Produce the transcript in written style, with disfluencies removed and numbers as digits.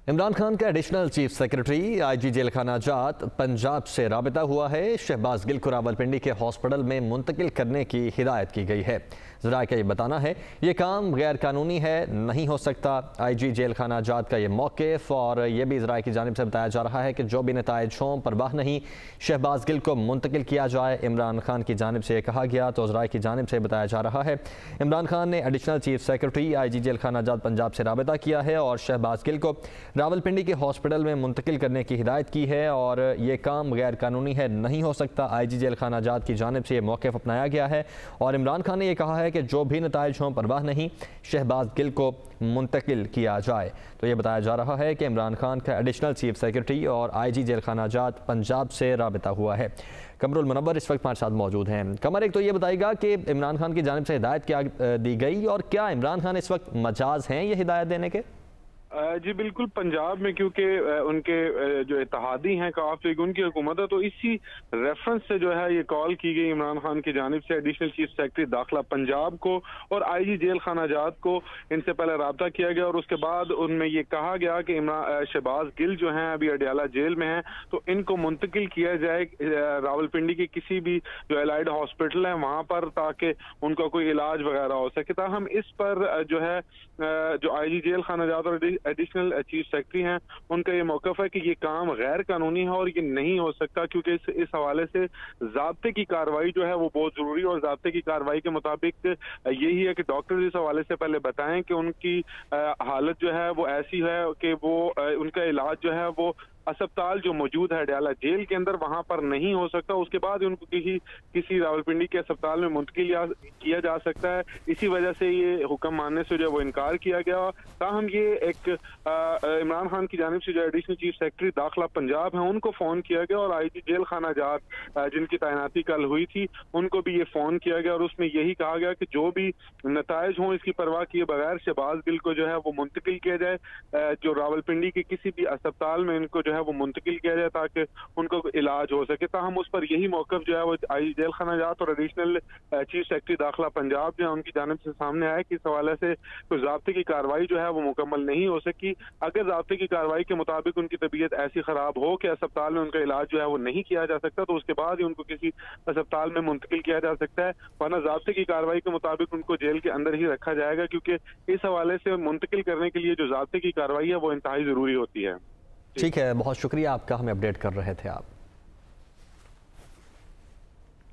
इमरान खान का additional chief secretary IG jail खाना जात पंजाब से राबिता हुआ है। शहबाज गिल को रावलपिंडी के हॉस्पिटल में मुंतकिल करने की हिदायत की गई है। ज़रा का ये बताना है ये काम गैर कानूनी है, नहीं हो सकता। आईजी जेल खाना जात का ये मौक़िफ़ और ये भी ज़रा की जानिब से बताया जा रहा है कि जो भी नताइज हों परवाह नहीं, शहबाज गिल को मुंतकिल किया जाए। इमरान खान की जानिब से कहा गया तो ज़रा की जानिब से बताया जा रहा है इमरान खान ने additional chief secretary IG jail खाना जात पंजाब से राबिता किया है और शहबाज गिल को रावलपिंडी के हॉस्पिटल में मुंतकिल करने की हिदायत की है और ये काम गैर कानूनी है, नहीं हो सकता। आईजी जेल खाना जात की जानिब से ये मौक़िफ़ अपनाया गया है और इमरान खान ने यह कहा है कि जो भी नताइज हों परवाह नहीं, शहबाज गिल को मुंतकिल किया जाए। तो ये बताया जा रहा है कि इमरान खान का एडिशनल चीफ सेक्रेटरी और आईजी जेल खाना जात पंजाब से राबिता हुआ है। कमरुल मुनव्वर इस वक्त हमारे साथ मौजूद हैं। कमर, एक तो ये बताएगा कि इमरान खान की जानिब से हिदायत क्या दी गई और क्या इमरान खान इस वक्त मजाज हैं ये हिदायत देने के? जी बिल्कुल, पंजाब में क्योंकि उनके जो इत्तेहादी हैं काफ लीग, उनकी हुकूमत है, तो इसी रेफरेंस से जो है ये कॉल की गई इमरान खान की जानिब से एडिशनल चीफ सेक्रेटरी दाखिला पंजाब को और आईजी जेल खाना जात को इनसे पहले रब्ता किया गया और उसके बाद उनमें ये कहा गया कि शहबाज गिल जो हैं अभी अडियाला जेल में हैं, तो इनको मुंतकिल किया जाए रावलपिंडी के किसी भी जो एलाइड हॉस्पिटल है वहाँ पर, ताकि उनका कोई इलाज वगैरह हो सके। ताहम इस पर जो है जो आईजी जेल खाना जात और एडिशनल चीफ सेक्रेटरी हैं उनका ये मौक़िफ़ है कि ये काम गैर कानूनी है और ये नहीं हो सकता, क्योंकि इस हवाले से ज़ाब्ते की कार्रवाई जो है वो बहुत ज़रूरी है और ज़ाब्ते की कार्रवाई के मुताबिक यही है कि डॉक्टर इस हवाले से पहले बताएं कि उनकी हालत जो है वो ऐसी है कि वो उनका इलाज जो है वो अस्पताल जो मौजूद है अडियाला जेल के अंदर वहां पर नहीं हो सकता, उसके बाद उनको किसी रावलपिंडी के अस्पताल में मुंतकिल किया जा सकता है। इसी वजह से ये हुक्म मानने से जो है वो इनकार किया गया। ताहम ये एक इमरान खान की जानिब से जो एडिशनल चीफ सेक्रेटरी दाखिला पंजाब है उनको फोन किया गया और आईजी जेल खाना जात जिनकी तैनाती कल हुई थी उनको भी ये फोन किया गया और उसमें यही कहा गया कि जो भी नताइज हों इसकी परवाह किए बगैर शहबाज गिल को जो है वो मुंतकिल किया जाए, जो रावलपिंडी के किसी भी अस्पताल में इनको जो है वो मुंतकिल किया जाए ताकि उनको इलाज हो सके। ताहम उस पर यही मौक़िफ़ जो है वो आईजी जेल खाना जात और एडिशनल चीफ सेक्रेटरी दाखिला पंजाब जो है उनकी जानिब से सामने आया कि इस हवाले से कोई ज़ाब्ते की कार्रवाई जो है वो मुकम्मल नहीं हो सकी। अगर ज़ाब्ते की कार्रवाई के मुताबिक उनकी तबीयत ऐसी ख़राब हो कि अस्पताल में उनका इलाज जो है वो नहीं किया जा सकता, तो उसके बाद ही उनको किसी अस्पताल में मुंतकिल किया जा सकता है, वरना ज़ाब्ते की कार्रवाई के मुताबिक उनको जेल के अंदर ही रखा जाएगा, क्योंकि इस हवाले से मुंतकिल करने के लिए जो ज़ाब्ते की कार्रवाई है वो इंतहाई ज़रूरी होती है। ठीक है, बहुत शुक्रिया आपका, हमें अपडेट कर रहे थे आप।